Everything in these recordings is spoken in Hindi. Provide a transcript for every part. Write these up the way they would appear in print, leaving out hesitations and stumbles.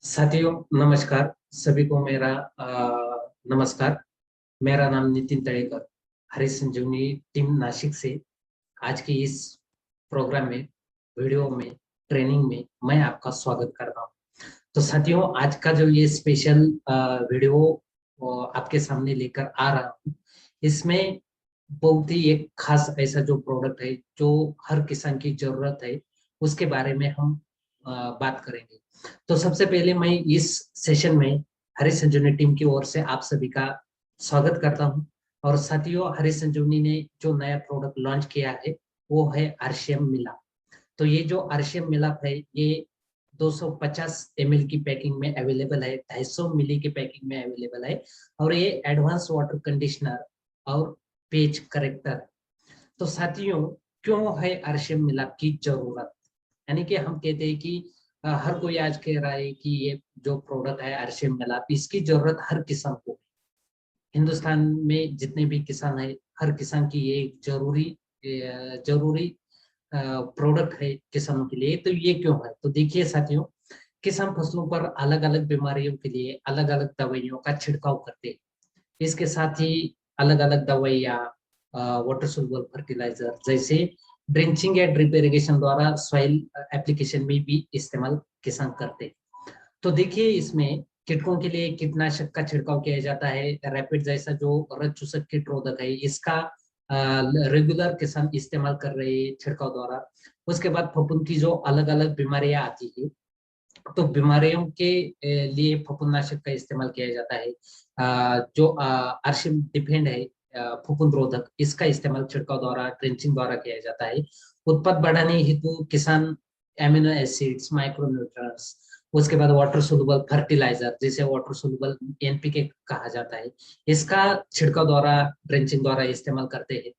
साथियों नमस्कार। सभी को मेरा नमस्कार। मेरा नाम नितिन तळेकर, हरी संजीवनी टीम नासिक से आज की इस प्रोग्राम में, वीडियो में, ट्रेनिंग में मैं आपका स्वागत कर रहा हूँ। तो साथियों, आज का जो ये स्पेशल वीडियो आपके सामने लेकर आ रहा हूँ, इसमें बहुत ही एक खास ऐसा जो प्रोडक्ट है जो हर किसान की जरूरत है, उसके बारे में हम बात करेंगे। तो सबसे पहले मैं इस सेशन में हरी संजीवनी टीम की ओर से आप सभी का स्वागत करता हूं। और साथियों, हरी संजीवनी ने जो नया प्रोडक्ट लॉन्च किया है वो है आरसीएम मिला। तो ये जो आरसीएम मिलाप है ये 250 ml की पैकिंग में अवेलेबल है, 250 मिली की पैकिंग में अवेलेबल है। और ये एडवांस वाटर कंडीशनर और पेज करेक्टर। तो साथियों, क्यों है आरसीएम मिलाप की जरूरत? यानी कि हम कहते हैं कि हर कोई आज कह रहा है कि ये जो प्रोडक्ट है आरसीएम मिलाप, इसकी जरूरत हर किसान को। हिंदुस्तान में जितने भी किसान है, हर किसान की ये एक जरूरी प्रोडक्ट है किसानों के लिए। तो ये क्यों है? तो देखिए साथियों, किसान फसलों पर अलग अलग बीमारियों के लिए अलग अलग दवाइयों का छिड़काव करते हैं। इसके साथ ही अलग अलग दवाइयाँ, वाटर सोल्यूबल फर्टिलाइजर जैसे ड्रेंचिंग या ड्रिप इरिगेशन द्वारा सॉइल एप्लीकेशन में भी इस्तेमाल किसान करते हैं। तो देखिए, इसमें कीटकों के लिए कीटनाशक का छिड़काव किया जाता है। रैपिड जैसा जो रज चूसक कीटरोधक है, इसका रेगुलर किसान इस्तेमाल कर रहे हैं छिड़काव द्वारा। उसके बाद फफूंद की जो अलग अलग बीमारियां आती है, तो बीमारियों के लिए फफूंदनाशक का इस्तेमाल किया जाता है। जो आर्शिम डिफेंड है, फफूंद रोधक, इसका इस्तेमाल छिड़काव द्वारा, ट्रेंचिंग द्वारा किया जाता है। उत्पाद बढ़ाने हेतु किसान एमिनो एसिड्स, माइक्रोन्यूट्रिएंट्स, उसके बाद वाटर सोल्यूबल फर्टिलाइजर जिसे वाटर सोल्यूबल एनपीके कहा जाता है, इसका छिड़काव द्वारा, ड्रेंचिंग द्वारा इस्तेमाल करते हैं।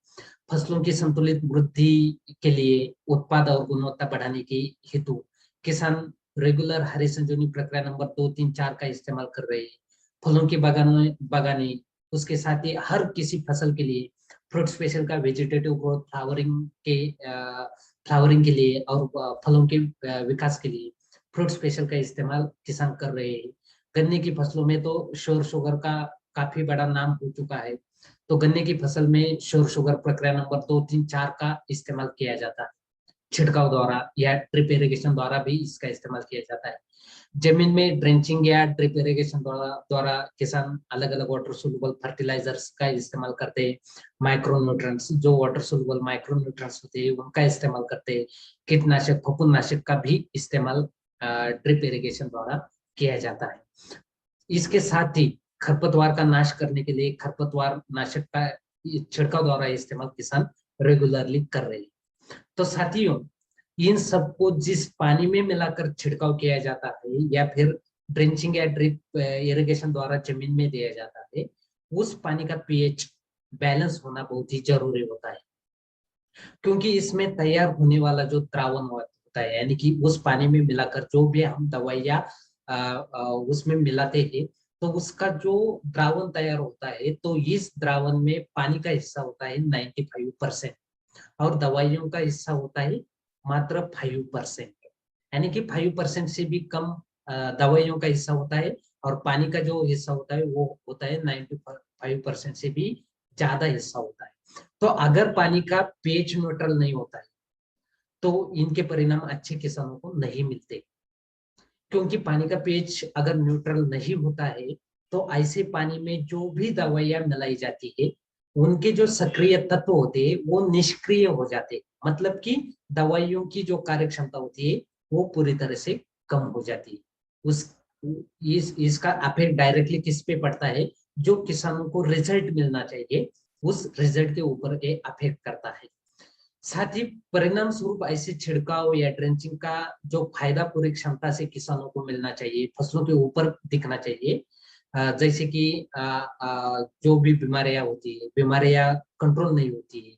फसलों की संतुलित वृद्धि के लिए, उत्पाद और गुणवत्ता बढ़ाने के हेतु किसान रेगुलर हरी संजीवनी प्रक्रिया नंबर 2, 3, 4 का इस्तेमाल कर रहे हैं। फलों की बागाने, उसके साथ ही हर किसी फसल के लिए फ्रूट स्पेशल का वेजिटेटिव ग्रोथ, फ्लावरिंग के लिए और फलों के विकास के लिए फ्रूट स्पेशल का इस्तेमाल किसान कर रहे हैं। गन्ने की फसलों में तो श्योर शुगर का काफी बड़ा नाम हो चुका है। तो गन्ने की फसल में श्योर शुगर प्रक्रिया नंबर 2, 3, 4 का इस्तेमाल किया जाता है। छिड़काव द्वारा या ड्रिप इरिगेशन द्वारा भी इसका इस्तेमाल किया जाता है। जमीन में ड्रेंचिंग या ड्रिप इरिगेशन द्वारा किसान अलग अलग वाटर सोल्यूबल फर्टिलाइजर्स का इस्तेमाल करते हैं। माइक्रो न्यूट्रिएंट्स, जो वाटर सोल्यूबल माइक्रो न्यूट्रिएंट्स होते हैं, उनका इस्तेमाल करते हैं। कीटनाशक, फफूंदनाशक का भी इस्तेमाल ड्रिप इरिगेशन द्वारा किया जाता है। इसके साथ ही खरपतवार का नाश करने के लिए खरपतवार नाशक का छिड़काव द्वारा इस्तेमाल किसान रेगुलरली कर रहे हैं। तो साथियों, इन सबको जिस पानी में मिलाकर छिड़काव किया जाता है या फिर ड्रेंचिंग या ड्रिप इरिगेशन द्वारा जमीन में दिया जाता है, उस पानी का पीएच बैलेंस होना बहुत ही जरूरी होता है। क्योंकि इसमें तैयार होने वाला जो द्रावण होता है, यानी कि उस पानी में मिलाकर जो भी हम दवाइयाँ उसमें मिलाते हैं, तो उसका जो द्रावण तैयार होता है, तो इस द्रावण में पानी का हिस्सा होता है 95% और दवाइयों का हिस्सा होता है मात्र 5%। यानी कि 5% से भी कम दवाइयों का हिस्सा होता है और पानी का जो हिस्सा होता है वो होता है 95% से भी ज्यादा हिस्सा होता है। तो अगर पानी का पीएच न्यूट्रल नहीं होता है तो इनके परिणाम अच्छे किसानों को नहीं मिलते। क्योंकि पानी का पीएच अगर न्यूट्रल नहीं होता है तो ऐसे पानी में जो भी दवाइयां मिलाई जाती है, उनके जो सक्रिय तत्व होते हैं वो निष्क्रिय हो जाते हैं। मतलब कि दवाइयों की जो कार्य क्षमता होती है वो पूरी तरह से कम हो जाती है। उस इसका अफेक्ट डायरेक्टली किस पे पड़ता है? जो किसानों को रिजल्ट मिलना चाहिए, उस रिजल्ट के ऊपर ये अफेक्ट करता है। साथ ही परिणाम स्वरूप ऐसे छिड़काव या ड्रेंचिंग का जो फायदा पूरी क्षमता से किसानों को मिलना चाहिए, फसलों के ऊपर दिखना चाहिए। जैसे कि जो भी बीमारियां होती है, बीमारियां कंट्रोल नहीं होती है,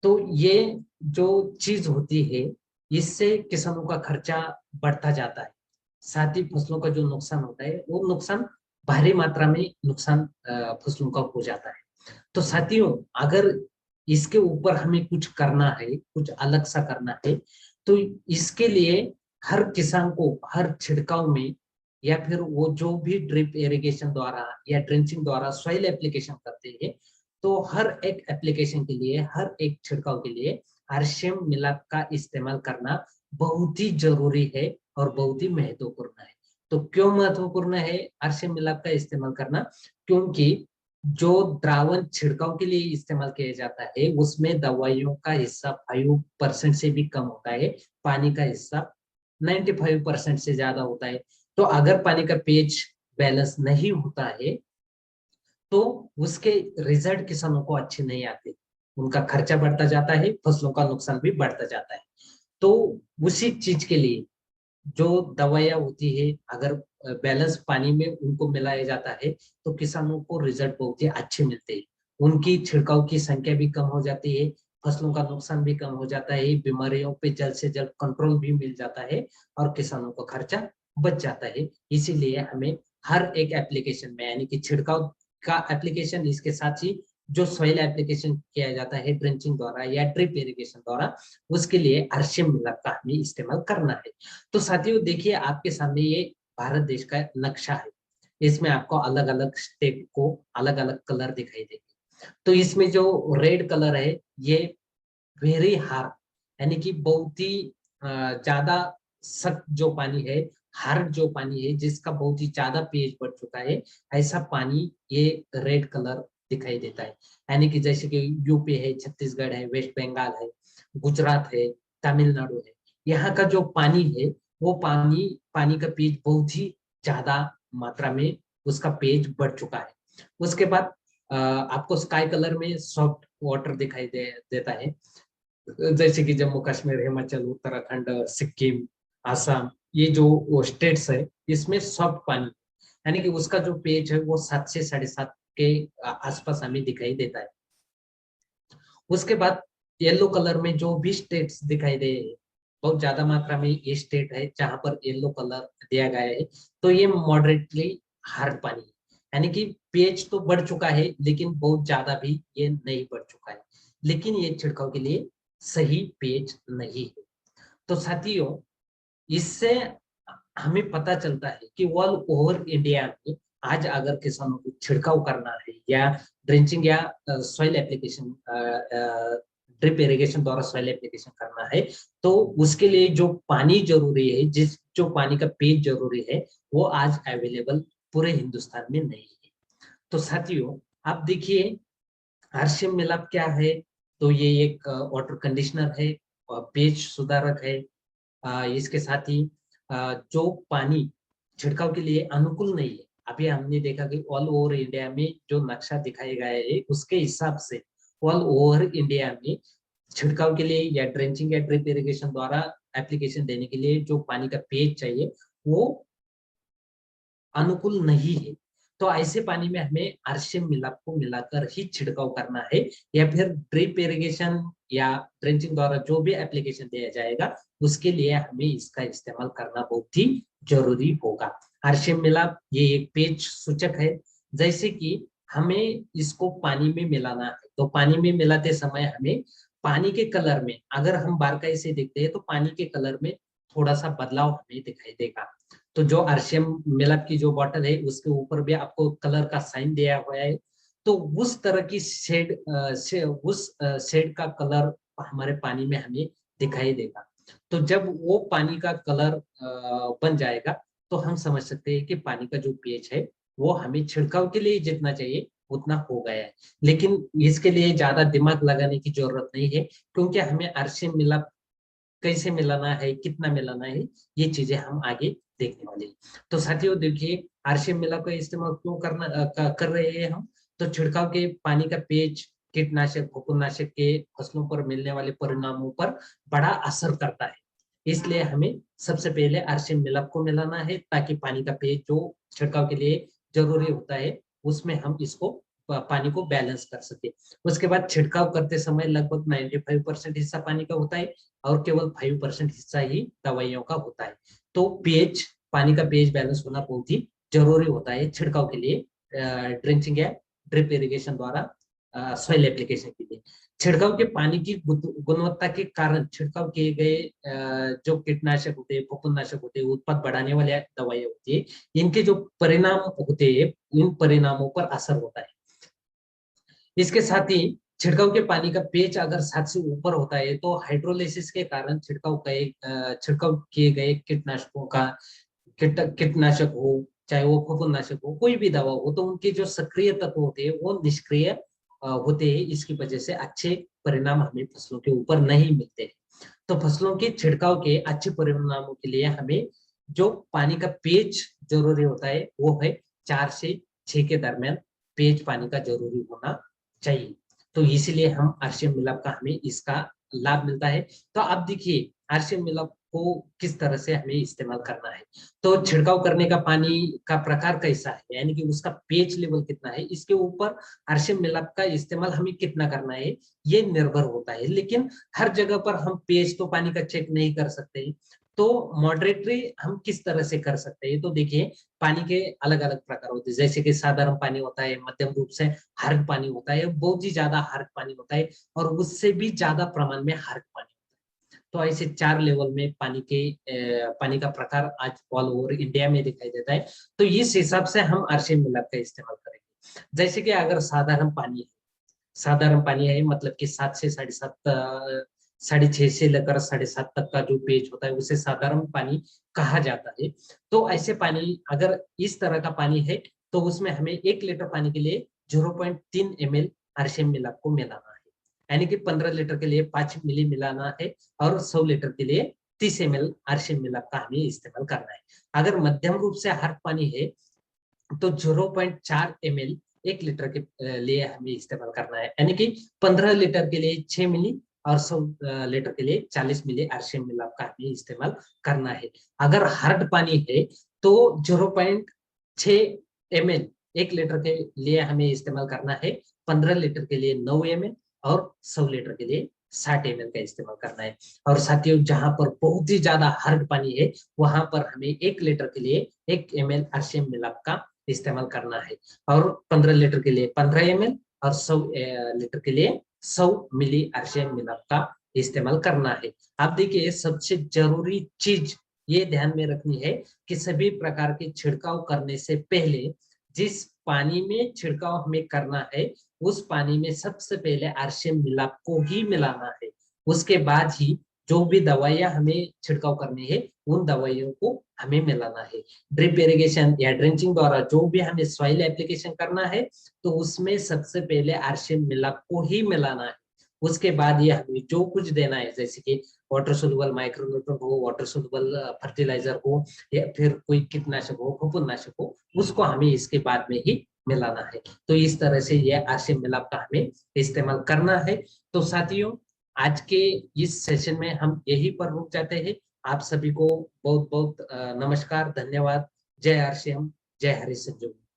तो ये जो चीज होती है, इससे किसानों का खर्चा बढ़ता जाता है। साथ ही फसलों का जो नुकसान होता है, वो नुकसान भारी मात्रा में नुकसान फसलों का हो जाता है। तो साथियों, अगर इसके ऊपर हमें कुछ करना है, कुछ अलग सा करना है, तो इसके लिए हर किसान को हर छिड़काव में या फिर वो जो भी ड्रिप इरिगेशन द्वारा या ड्रेंचिंग द्वारा सॉइल एप्लीकेशन करते हैं, तो हर एक एप्लीकेशन के लिए, हर एक छिड़काव के लिए आरसीएम मिलाप का इस्तेमाल करना बहुत ही जरूरी है और बहुत ही महत्वपूर्ण है। तो क्यों महत्वपूर्ण है आरसीएम मिलाप का इस्तेमाल करना? क्योंकि जो द्रावण छिड़काव के लिए इस्तेमाल किया जाता है उसमें दवाइयों का हिस्सा 5% से भी कम होता है, पानी का हिस्सा 95% से ज्यादा होता है। तो अगर पानी का पीएच बैलेंस नहीं होता है तो उसके रिजल्ट किसानों को अच्छे नहीं आते, उनका खर्चा बढ़ता जाता है, फसलों का नुकसान भी बढ़ता जाता है। तो उसी चीज के लिए जो दवाइयाँ होती है, अगर बैलेंस पानी में उनको मिलाया जाता है तो किसानों को रिजल्ट बहुत ही अच्छे मिलते हैं। उनकी छिड़काव की संख्या भी कम हो जाती है, फसलों का नुकसान भी कम हो जाता है, बीमारियों पे जल्द से जल्द कंट्रोल भी मिल जाता है और किसानों का खर्चा बच जाता है। इसीलिए हमें हर एक एप्लीकेशन में, यानी कि छिड़काव का एप्लीकेशन, इसके साथ ही जो सॉइल एप्लीकेशन किया जाता है ड्रेंचिंग द्वारा या ड्रिप इरिगेशन द्वारा, उसके लिए आरसीएम मिलाप का हमें इस्तेमाल करना है। तो साथियों देखिए, आपके सामने ये भारत देश का नक्शा है, इसमें आपको अलग अलग स्टेट को अलग अलग कलर दिखाई देंगे। तो इसमें जो रेड कलर है ये वेरी हार्ड, यानी कि बहुत ही ज्यादा सख्त जो पानी है, हार्ड जो पानी है, जिसका बहुत ही ज्यादा पीएच बढ़ चुका है, ऐसा पानी ये रेड कलर दिखाई देता है। यानी कि जैसे कि यूपी है, छत्तीसगढ़ है, वेस्ट बंगाल है, गुजरात है, तमिलनाडु है, यहाँ का जो पानी है वो पानी पानी का पीएच बहुत ही ज्यादा मात्रा में उसका पीएच बढ़ चुका है। उसके बाद आपको स्काई कलर में सॉफ्ट वाटर दिखाई देता है, जैसे कि जम्मू कश्मीर, हिमाचल, उत्तराखंड, सिक्किम, आसाम, ये जो स्टेट्स है इसमें सॉफ्ट पानी, यानी कि उसका जो पीएच है वो 7 से 7.5 के आसपास हमें दिखाई देता है। उसके बाद येलो कलर में जो भी स्टेट्स दिखाई दे, बहुत ज्यादा मात्रा में ये स्टेट है जहां पर येलो कलर दिया गया है, तो ये मॉडरेटली हार्ड पानी है, यानी कि पीएच तो बढ़ चुका है लेकिन बहुत ज्यादा भी ये नहीं बढ़ चुका है, लेकिन ये छिड़काव के लिए सही पीएच नहीं है। तो साथियों, इससे हमें पता चलता है कि ऑल ओवर इंडिया में आज अगर किसानों को छिड़काव करना है या ड्रेंचिंग या सॉइल एप्लीकेशन, ड्रिप इरिगेशन द्वारा सॉइल एप्लीकेशन करना है, तो उसके लिए जो पानी जरूरी है, जिस जो पानी का पेज जरूरी है, वो आज अवेलेबल पूरे हिंदुस्तान में नहीं है। तो साथियों, आप देखिए आरसीएम मिलाप क्या है? तो ये एक वाटर कंडीशनर है, पेज सुधारक है। इसके साथ ही जो पानी छिड़काव के लिए अनुकूल नहीं है, अभी हमने देखा कि ऑल ओवर इंडिया में जो नक्शा दिखाया गया है उसके हिसाब से ऑल ओवर इंडिया में छिड़काव के लिए या ड्रेंचिंग या ड्रिप इरिगेशन द्वारा एप्लीकेशन देने के लिए जो पानी का पेज चाहिए वो अनुकूल नहीं है। तो ऐसे पानी में हमें आरसीएम मिलाप को मिलाकर ही छिड़काव करना है, या फिर ड्रिप इरिगेशन या ड्रेंचिंग द्वारा जो भी एप्लीकेशन दिया जाएगा उसके लिए हमें इसका इस्तेमाल करना बहुत ही जरूरी होगा। आरसीएम मिलाप ये एक पेज सूचक है, जैसे कि हमें इसको पानी में मिलाना है, तो पानी में मिलाते समय हमें पानी के कलर में, अगर हम बारकाई से देखते हैं तो पानी के कलर में थोड़ा सा बदलाव हमें दिखाई देगा। तो जो आरसीएम मिलाप की जो बॉटल है उसके ऊपर भी आपको कलर का साइन दिया हुआ है, तो उस तरह की शेड उस शेड का कलर हमारे पानी में हमें दिखाई देगा। तो जब वो पानी का कलर बन जाएगा तो हम समझ सकते हैं कि पानी का जो पीएच है वो हमें छिड़काव के लिए जितना चाहिए उतना हो गया है। लेकिन इसके लिए ज्यादा दिमाग लगाने की जरूरत नहीं है, क्योंकि हमें आरसीएम मिलाप कैसे मिलाना है, कितना मिलाना है, ये चीजें हम आगे देखने वाले हैं। तो साथियों देखिए, आरसीएम मिलाप का इस्तेमाल क्यों कर रहे हैं हम? तो छिड़काव के पानी का पेज कीटनाशक, फफूंदनाशक के फसलों पर मिलने वाले परिणामों पर बड़ा असर करता है, इसलिए हमें सबसे पहले आरसीएम मिलाप को मिलाना है, ताकि पानी का पेज जो छिड़काव के लिए जरूरी होता है उसमें हम इसको पानी को बैलेंस कर सके। उसके बाद छिड़काव करते समय लगभग 95% हिस्सा पानी का होता है और केवल 5% हिस्सा ही दवाइयों का होता है। तो पीएच, पानी का पीएच बैलेंस होना बहुत ही जरूरी होता है छिड़काव के लिए, ड्रेंचिंग या ड्रिप इरिगेशन द्वारा सॉइल एप्लीकेशन के लिए। छिड़काव के पानी की गुणवत्ता के कारण छिड़काव किए गए जो कीटनाशक होते हैं, फफूंदनाशक होते हैं, उत्पाद बढ़ाने वाले दवाइयां होती है, इनके जो परिणाम होते हैं, इन परिणामों पर असर होता है। इसके साथ ही छिड़काव के पानी का pH अगर 7 से ऊपर होता है तो हाइड्रोलिसिस के कारण छिड़काव किए गए कीटनाशकों का कीटनाशक हो, चाहे वो फफूंदनाशक हो, कोई भी दवा हो, तो उनके जो सक्रिय तत्व होते हैं वो निष्क्रिय होते हैं। इसकी वजह से अच्छे परिणाम हमें फसलों के ऊपर नहीं मिलते हैं। तो फसलों के छिड़काव के अच्छे परिणामों के लिए हमें जो पानी का pH जरूरी होता है वो है 4 से 6 के दरमियान pH पानी का जरूरी होना चाहिए। तो इसीलिए हम आरसीएम मिलाप का हमें इसका लाभ मिलता है। तो अब देखिए आरसीएम मिलाप को किस तरह से हमें इस्तेमाल करना है। तो छिड़काव करने का पानी का प्रकार कैसा है, यानी कि उसका pH लेवल कितना है, इसके ऊपर आरसीएम मिलाप का इस्तेमाल हमें कितना करना है ये निर्भर होता है। लेकिन हर जगह पर हम pH तो पानी का चेक नहीं कर सकते, तो मॉडरेटली हम किस तरह से कर सकते हैं। तो देखिए पानी के अलग अलग प्रकार होते हैं, जैसे कि साधारण पानी होता है, मध्यम रूप से हल्का पानी होता है, बहुत ही ज्यादा हल्का पानी होता है, और उससे भी ज्यादा प्रमाण में हल्का पानी। तो ऐसे 4 लेवल में पानी का प्रकार आज ऑल ओवर इंडिया में दिखाई देता है। तो इस हिसाब से हम आरसीएम मिलाप का इस्तेमाल करेंगे। जैसे कि अगर साधारण पानी है, मतलब कि 7 से 7.5 6.5 से लेकर 7.5 तक का जो pH होता है उसे साधारण पानी कहा जाता है। तो ऐसे पानी अगर इस तरह का पानी है तो उसमें हमें 1 लीटर पानी के लिए 0.3 ml आरसीएम मिलाप को मिलाना है, यानी कि 15 लीटर के लिए 5 मिली मिलाना है, और 100 लीटर के लिए 30 ml आरसीएम मिलाप का हमें इस्तेमाल करना है। अगर मध्यम रूप से हल्का पानी है तो 0.4 ml 1 लीटर के लिए हमें इस्तेमाल करना है, यानी कि 15 लीटर के लिए 6 मिली और 100 लीटर के लिए 40 मिली आरसीएम मिलाप का हमें इस्तेमाल करना है। अगर हार्ड पानी है तो 0.6 ml 1 लीटर के लिए हमें इस्तेमाल करना है, 15 लीटर के लिए 9 ml और 100 लीटर के लिए 60 ml का इस्तेमाल करना है। और साथियों जहां पर बहुत ही ज्यादा हार्ड पानी है वहां पर हमें 1 लीटर के लिए 1 ml आरसीएम मिलाप का इस्तेमाल करना है, और 15 लीटर के लिए 15 ml और 100 लीटर के लिए 100 मिली आरसीएम मिलाप का इस्तेमाल करना है। आप देखिए सबसे जरूरी चीज ये ध्यान में रखनी है कि सभी प्रकार के छिड़काव करने से पहले जिस पानी में छिड़काव हमें करना है उस पानी में सबसे पहले आरसीएम मिलाप को ही मिलाना है। उसके बाद ही जो भी दवाइयां हमें छिड़काव करनी है उन दवाइयों को हमें मिलाना है। ड्रिप इरिगेशन या ड्रेंचिंग द्वारा जो भी हमें सॉइल एप्लीकेशन करना है तो उसमें सबसे पहले आरसीएम मिलाप को ही मिलाना है। उसके बाद ये हमें जो कुछ देना है, जैसे कि वाटर सोल्यूबल माइक्रोन्यूट्रेंट हो, वाटर सोल्यूबल फर्टिलाइजर हो, या फिर कोई कीटनाशक हो, फफूंदनाशक हो, उसको हमें इसके बाद में ही मिलाना है। तो इस तरह से यह आरसीएम मिलाप का हमें इस्तेमाल करना है। तो साथियों आज के इस सेशन में हम यहीं पर रुक जाते हैं। आप सभी को बहुत बहुत नमस्कार, धन्यवाद। जय आरसीएम, जय हरि संजीवनी।